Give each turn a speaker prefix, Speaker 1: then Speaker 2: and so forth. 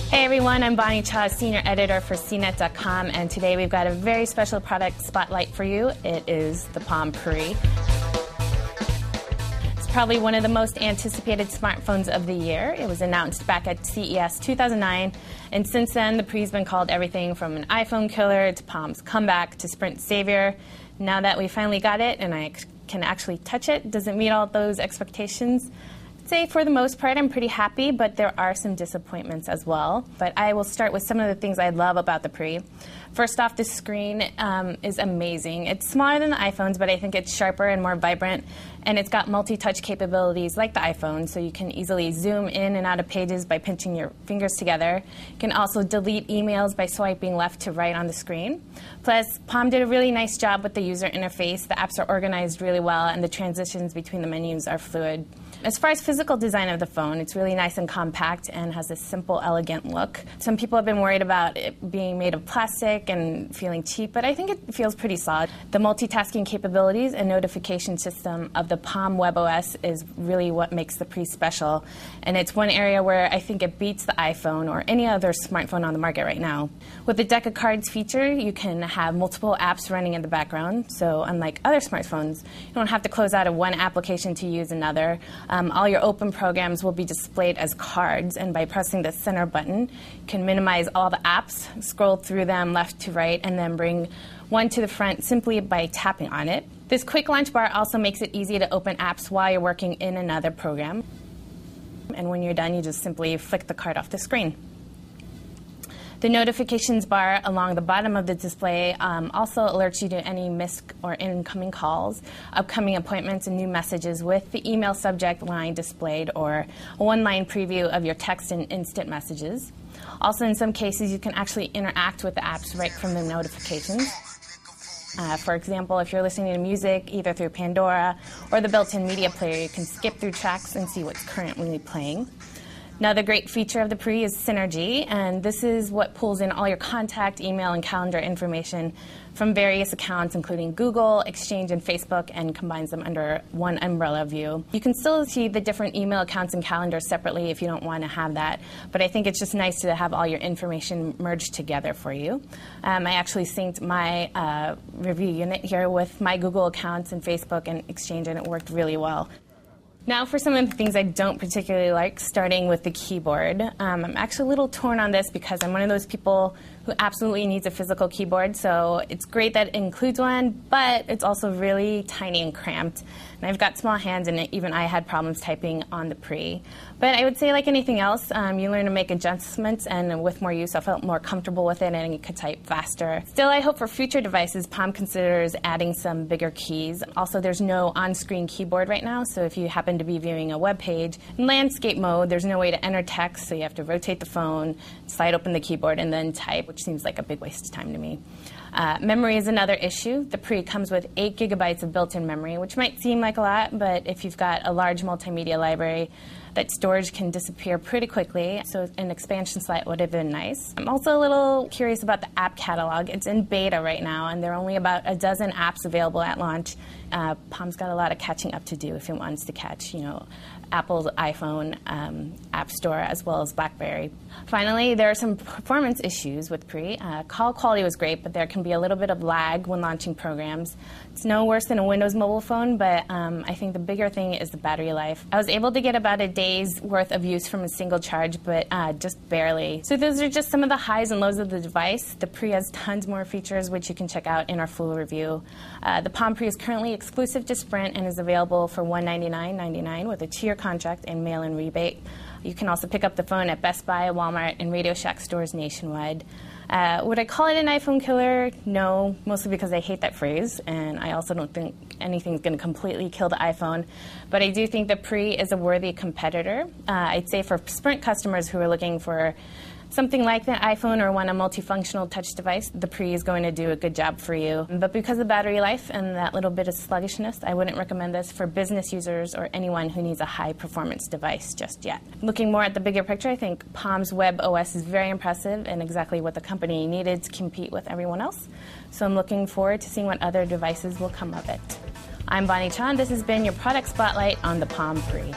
Speaker 1: Hey everyone, I'm Bonnie Cha, Senior Editor for CNET.com, and today we've got a very special product spotlight for you. It is the Palm Pre. It's probably one of the most anticipated smartphones of the year. It was announced back at CES 2009, and since then the Pre's been called everything from an iPhone killer to Palm's comeback to Sprint's savior. Now that we finally got it and I can actually touch it, does it meet all those expectations? Say for the most part I'm pretty happy, but there are some disappointments as well. But I will start with some of the things I love about the Pre. First off, the screen is amazing. It's smaller than the iPhones, but I think it's sharper and more vibrant, and it's got multi-touch capabilities like the iPhone, so you can easily zoom in and out of pages by pinching your fingers together. You can also delete emails by swiping left to right on the screen. Plus, Palm did a really nice job with the user interface. The apps are organized really well, and the transitions between the menus are fluid. As far as physical design of the phone, it's really nice and compact and has a simple, elegant look. Some people have been worried about it being made of plastic and feeling cheap, but I think it feels pretty solid. The multitasking capabilities and notification system of the Palm WebOS is really what makes the Pre special, and it's one area where I think it beats the iPhone or any other smartphone on the market right now. With the Deck of Cards feature, you can have multiple apps running in the background, so unlike other smartphones, you don't have to close out of one application to use another. All your open programs will be displayed as cards, and by pressing the center button, you can minimize all the apps, scroll through them left to right, and then bring one to the front simply by tapping on it. This quick launch bar also makes it easy to open apps while you're working in another program. And when you're done, you just simply flick the card off the screen. The notifications bar along the bottom of the display also alerts you to any missed or incoming calls, upcoming appointments, and new messages with the email subject line displayed, or a one-line preview of your text and instant messages. Also, in some cases, you can actually interact with the apps right from the notifications. For example, if you're listening to music either through Pandora or the built-in media player, you can skip through tracks and see what's currently playing. Another great feature of the Pre is Synergy, and this is what pulls in all your contact, email, and calendar information from various accounts, including Google, Exchange, and Facebook, and combines them under one umbrella view. You can still see the different email accounts and calendars separately if you don't want to have that, but I think it's just nice to have all your information merged together for you. I actually synced my review unit here with my Google accounts and Facebook and Exchange, and it worked really well. Now for some of the things I don't particularly like, starting with the keyboard. I'm actually a little torn on this because I'm one of those people who absolutely needs a physical keyboard, so it's great that it includes one, but it's also really tiny and cramped. And I've got small hands, and even I had problems typing on the Pre. But I would say, like anything else, you learn to make adjustments, and with more use, I felt more comfortable with it, and you could type faster. Still, I hope for future devices, Palm considers adding some bigger keys. Also, there's no on-screen keyboard right now, so if you happen to be viewing a web page, in landscape mode, there's no way to enter text, so you have to rotate the phone, slide open the keyboard, and then type, which seems like a big waste of time to me. Memory is another issue. The Pre comes with 8 gigabytes of built-in memory, which might seem like a lot, but if you've got a large multimedia library, that storage can disappear pretty quickly, so an expansion slot would have been nice. I'm also a little curious about the app catalog. It's in beta right now, and there are only about a dozen apps available at launch. Palm's got a lot of catching up to do if it wants to catch, Apple's iPhone App Store as well as BlackBerry. Finally, there are some performance issues with Pre. Call quality was great, but there can be a little bit of lag when launching programs. It's no worse than a Windows mobile phone, but I think the bigger thing is the battery life. I was able to get about a day's worth of use from a single charge, but just barely. So those are just some of the highs and lows of the device. The Pre has tons more features, which you can check out in our full review. The Palm Pre is currently exclusive to Sprint and is available for $199.99 with a 2-year contract and mail-in rebate. You can also pick up the phone at Best Buy, Walmart, and Radio Shack stores nationwide. Would I call it an iPhone killer? No, mostly because I hate that phrase, and I also don't think anything's going to completely kill the iPhone. But I do think the Pre is a worthy competitor. I'd say for Sprint customers who are looking for something like the iPhone or want a multifunctional touch device, the Pre is going to do a good job for you. But because of battery life and that little bit of sluggishness, I wouldn't recommend this for business users or anyone who needs a high-performance device just yet. Looking more at the bigger picture, I think Palm's WebOS is very impressive and exactly what the company needed to compete with everyone else. So I'm looking forward to seeing what other devices will come of it. I'm Bonnie Chan. This has been your product spotlight on the Palm Pre.